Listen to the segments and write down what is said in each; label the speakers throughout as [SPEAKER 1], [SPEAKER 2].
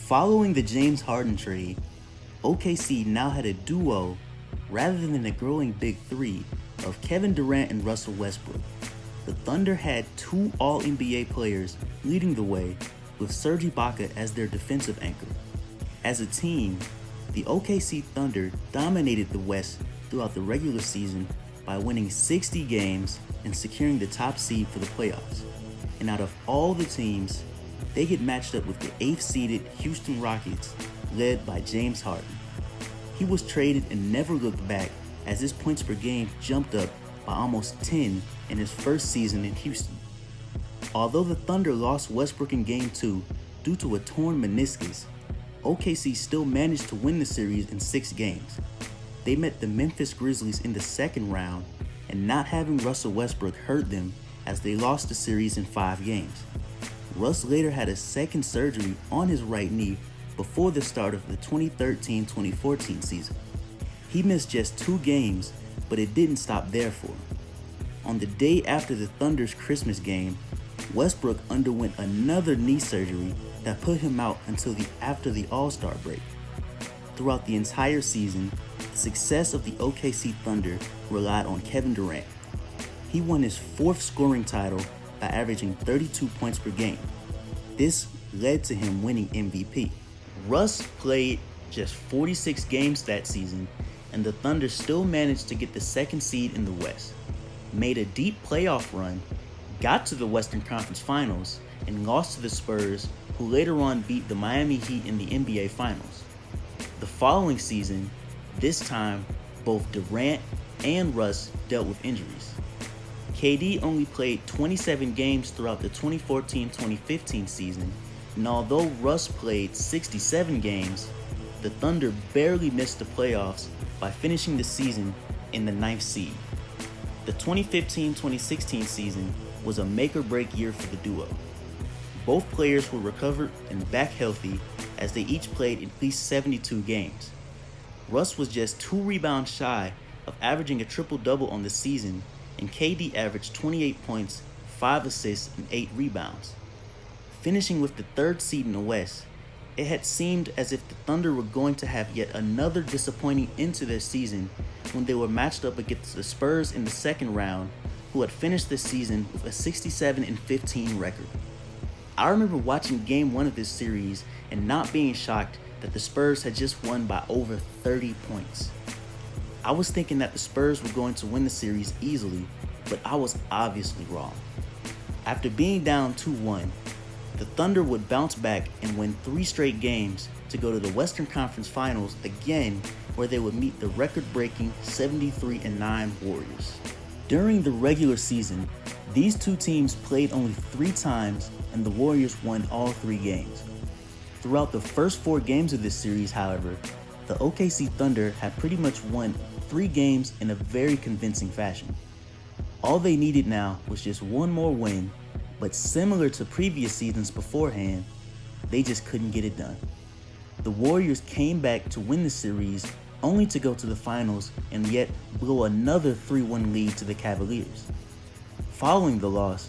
[SPEAKER 1] Following the James Harden trade, OKC now had a duo rather than a growing big three of Kevin Durant and Russell Westbrook. The Thunder had two All-NBA players leading the way, with Serge Ibaka as their defensive anchor. As a team, the OKC Thunder dominated the West throughout the regular season by winning 60 games and securing the top seed for the playoffs. And out of all the teams, they get matched up with the 8th-seeded Houston Rockets, led by James Harden. He was traded and never looked back, as his points per game jumped up by almost 10 in his first season in Houston. Although the Thunder lost Westbrook in Game 2 due to a torn meniscus, OKC still managed to win the series in 6 games. They met the Memphis Grizzlies in the second round, and not having Russell Westbrook hurt them as they lost the series in 5 games. Russ later had a second surgery on his right knee before the start of the 2013-2014 season. He missed just 2 games, but it didn't stop there for him. On the day after the Thunder's Christmas game, Westbrook underwent another knee surgery that put him out until after the All-Star break. Throughout the entire season, the success of the OKC Thunder relied on Kevin Durant. He won his 4th scoring title by averaging 32 points per game. This led to him winning MVP. Russ played just 46 games that season, and the Thunder still managed to get the 2nd seed in the West, made a deep playoff run, got to the Western Conference Finals, and lost to the Spurs, who later on beat the Miami Heat in the NBA Finals. The following season, this time, both Durant and Russ dealt with injuries. KD only played 27 games throughout the 2014-2015 season, and although Russ played 67 games, the Thunder barely missed the playoffs by finishing the season in the 9th seed. The 2015-2016 season was a make-or-break year for the duo. Both players were recovered and back healthy as they each played at least 72 games. Russ was just 2 rebounds shy of averaging a triple-double on the season, and KD averaged 28 points, 5 assists, and 8 rebounds. Finishing with the 3rd seed in the West, it had seemed as if the Thunder were going to have yet another disappointing end to their season when they were matched up against the Spurs in the second round, who had finished the season with a 67-15 record. I remember watching Game 1 of this series and not being shocked that the Spurs had just won by over 30 points. I was thinking that the Spurs were going to win the series easily, but I was obviously wrong. After being down 2-1, the Thunder would bounce back and win 3 straight games to go to the Western Conference Finals again, where they would meet the record-breaking 73-9 Warriors. During the regular season, these two teams played only 3 times, and the Warriors won all 3 games. Throughout the first 4 games of this series, however, the OKC Thunder had pretty much won 3 games in a very convincing fashion. All they needed now was just one more win, but similar to previous seasons beforehand, they just couldn't get it done. The Warriors came back to win the series, only to go to the finals and yet blow another 3-1 lead to the Cavaliers. Following the loss,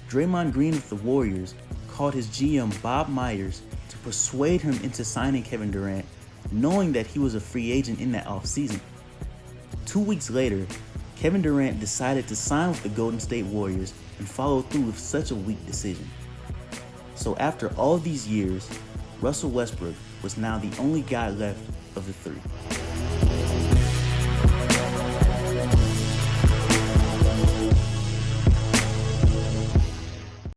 [SPEAKER 1] Draymond Green of the Warriors called his GM Bob Myers to persuade him into signing Kevin Durant, knowing that he was a free agent in that offseason. 2 weeks later, Kevin Durant decided to sign with the Golden State Warriors and followed through with such a weak decision. So after all these years, Russell Westbrook was now the only guy left of the 3.